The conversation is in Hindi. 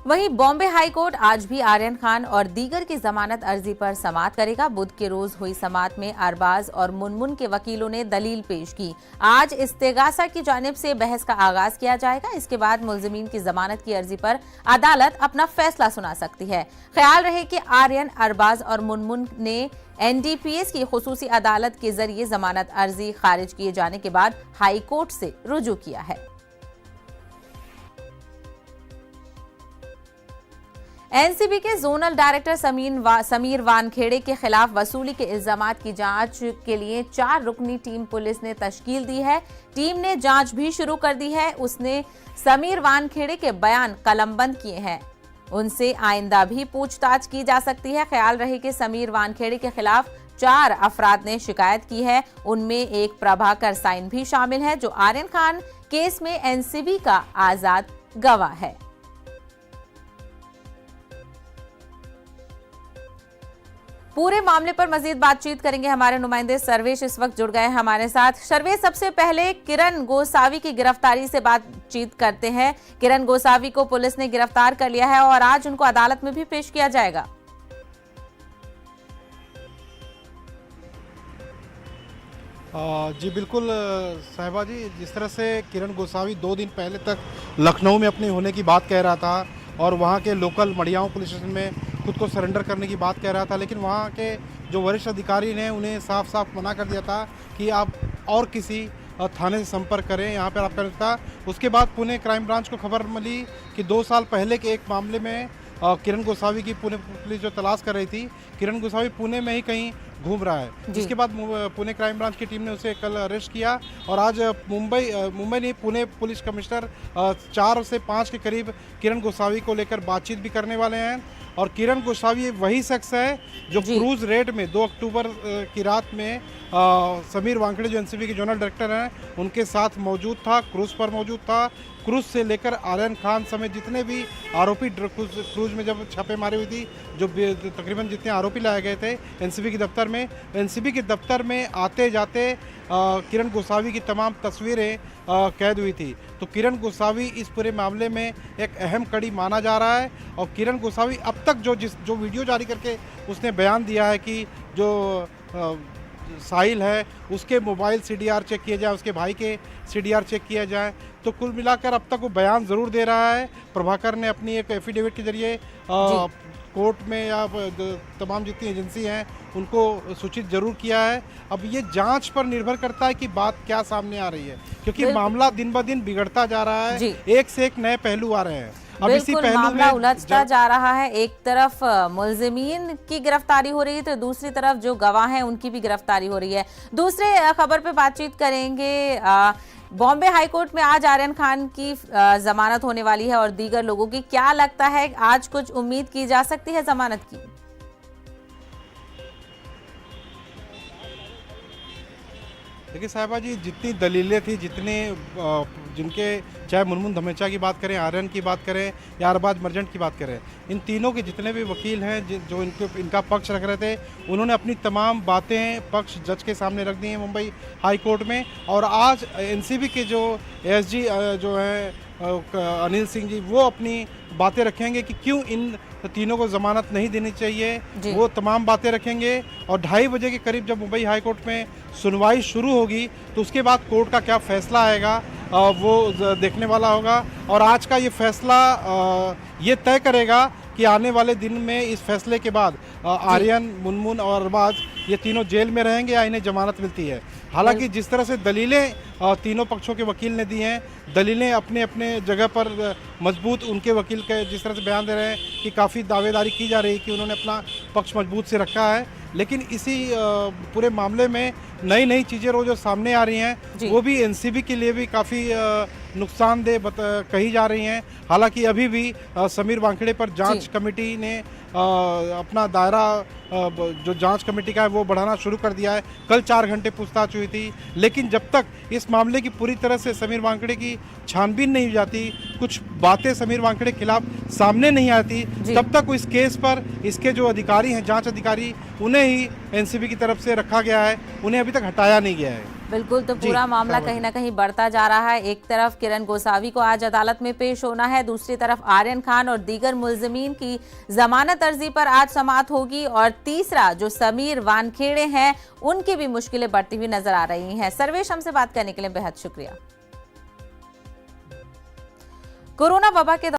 वहीं बॉम्बे हाई कोर्ट आज भी आर्यन खान और दीगर की जमानत अर्जी पर समाअत करेगा। बुध के रोज हुई समाअत में अरबाज और मुनमुन के वकीलों ने दलील पेश की। आज इस्तेगासा की जानिब से बहस का आगाज किया जाएगा। इसके बाद मुल्जिमीन की जमानत की अर्जी पर अदालत अपना फैसला सुना सकती है। ख्याल रहे कि आर्यन, अरबाज और मुनमुन ने एनडीपीएस की खुसूसी अदालत के जरिए जमानत अर्जी खारिज किए जाने के बाद हाई कोर्ट से रुजू किया है। एनसीबी के जोनल डायरेक्टर समीर वानखेड़े के खिलाफ वसूली के इल्जामात की जांच के लिए 4 रुकनी टीम पुलिस ने तश्कील दी है। टीम ने जांच भी शुरू कर दी है। उसने समीर वानखेड़े के बयान कलमबंद किए हैं। उनसे आइंदा भी पूछताछ की जा सकती है। ख्याल रहे कि समीर वानखेड़े के खिलाफ 4 अफराद ने शिकायत की है। उनमें एक प्रभाकर साइन भी शामिल है, जो आर्यन खान केस में एनसीबी का आजाद गवाह है। पूरे मामले पर मजीद बातचीत करेंगे हमारे नुमाइंदे सर्वेश इस वक्त जुड़ गए हैं हमारे साथ। सर्वेश, सबसे पहले किरण गोसावी की गिरफ्तारी से बातचीत करते हैं। किरण गोसावी को पुलिस ने गिरफ्तार कर लिया है और आज उनको अदालत में भी पेश किया जाएगा। जी बिल्कुल साहिबा जी, जिस तरह से किरण गोसावी 2 दिन पहले तक लखनऊ में अपने होने की बात कह रहा था और वहाँ के लोकल मड़ियाओं पुलिस स्टेशन में खुद को सरेंडर करने की बात कह रहा था, लेकिन वहाँ के जो वरिष्ठ अधिकारी ने उन्हें साफ साफ मना कर दिया था कि आप और किसी थाने से संपर्क करें, यहाँ पर आपका था। उसके बाद पुणे क्राइम ब्रांच को खबर मिली कि 2 साल पहले के एक मामले में किरण गोसावी की पुणे पुलिस जो तलाश कर रही थी, किरण गोसावी पुणे में ही कहीं घूम रहा है। जिसके बाद पुणे क्राइम ब्रांच की टीम ने उसे कल अरेस्ट किया और आज मुंबई नहीं, पुणे पुलिस कमिश्नर 4 से 5 के करीब किरण गोसावी को लेकर बातचीत भी करने वाले हैं। और किरण गोसावी वही शख्स है जो क्रूज रेड में 2 अक्टूबर की रात में समीर वानखेड़े जो एनसीबी के जोनल डायरेक्टर हैं उनके साथ मौजूद था, क्रूज पर मौजूद था। क्रूज से लेकर आर्यन खान समेत जितने भी आरोपी क्रूज में जब छापेमारी हुई थी, जो तकरीबन जितने आरोपी लाए गए थे एनसीबी के दफ्तर में, एनसीबी के दफ्तर में आते जाते किरण गोसावी की तमाम तस्वीरें कैद हुई थी। तो किरण गोसावी इस पूरे मामले में एक अहम कड़ी माना जा रहा है। और किरण गोसावी अब तक जो वीडियो जारी करके उसने बयान दिया है कि जो साहिल है उसके मोबाइल सीडीआर चेक किए जाए, उसके भाई के सीडीआर चेक किया जाए, तो कुल मिलाकर अब तक वो बयान ज़रूर दे रहा है। प्रभाकर ने अपनी एक एफिडेविट के जरिए कोर्ट में या तमाम जितनी एजेंसी हैं उनको सूचित जरूर किया है। अब ये जांच पर निर्भर करता है कि बात क्या सामने आ रही है, क्योंकि मामला दिन ब दिन बिगड़ता जा रहा है, एक से एक नए पहलू आ रहे हैं। अब इसी पहलू मामला उलझता जा रहा है। एक तरफ मुल्जिमीन की गिरफ्तारी हो रही है तो दूसरी तरफ जो गवाह हैं उनकी भी गिरफ्तारी हो रही है। दूसरे खबर पे बातचीत करेंगे। बॉम्बे हाई कोर्ट में आज आर्यन खान की जमानत होने वाली है और दीगर लोगों की। क्या लगता है, आज कुछ उम्मीद की जा सकती है जमानत की? देखिए साहिबा जी, जितनी दलीलें थी, जिनके चाहे मुनमुन धमेचा की बात करें, आर्यन की बात करें या अरबाज मर्जेंट की बात करें, इन तीनों के जितने भी वकील हैं जो इनका पक्ष रख रहे थे, उन्होंने अपनी तमाम बातें पक्ष जज के सामने रख दी हैं मुंबई हाई कोर्ट में। और आज एनसीबी के जो एसजी जो है अनिल सिंह जी, वो अपनी बातें रखेंगे कि क्यों इन तीनों को जमानत नहीं देनी चाहिए, वो तमाम बातें रखेंगे। और 2:30 बजे के करीब जब मुंबई हाई कोर्ट में सुनवाई शुरू होगी तो उसके बाद कोर्ट का क्या फैसला आएगा वो देखने वाला होगा। और आज का ये फैसला ये तय करेगा कि आने वाले दिन में इस फैसले के बाद आर्यन, मुनमुन और अरबाज ये तीनों जेल में रहेंगे या इन्हें जमानत मिलती है। हालांकि जिस तरह से दलीलें तीनों पक्षों के वकील ने दी हैं, दलीलें अपने अपने जगह पर मजबूत, उनके वकील के जिस तरह से बयान दे रहे हैं कि काफ़ी दावेदारी की जा रही है कि उन्होंने अपना पक्ष मजबूत से रखा है। लेकिन इसी पूरे मामले में नई नई चीज़ें रोज जो सामने आ रही हैं वो भी एनसीबी के लिए भी काफ़ी नुकसानदेह कही जा रही हैं। हालांकि अभी भी समीर वानखेड़े पर जांच कमेटी ने अपना दायरा जो जांच कमेटी का है वो बढ़ाना शुरू कर दिया है। कल 4 घंटे पूछताछ हुई थी, लेकिन जब तक इस मामले की पूरी तरह से समीर वानखेड़े की छानबीन नहीं हो जाती, कुछ बातें समीर वानखेड़े के खिलाफ सामने नहीं आती, तब तक इस केस पर इसके जो अधिकारी हैं, जांच अधिकारी, उन्हें ही एनसीबी की तरफ से रखा गया है, उन्हें अभी तक हटाया नहीं गया है। बिल्कुल, तो जी, पूरा मामला साहिबा कहीं जी। ना कहीं बढ़ता जा रहा है। एक तरफ किरण गोसावी को आज अदालत में पेश होना है, दूसरी तरफ आर्यन खान और दीगर मुलजमीन की जमानत अर्जी पर आज समाअत होगी और तीसरा जो समीर वानखेड़े हैं उनकी भी मुश्किलें बढ़ती हुई नजर आ रही हैं। सर्वेश, हमसे बात करने के लिए बेहद शुक्रिया। कोरोना वबा के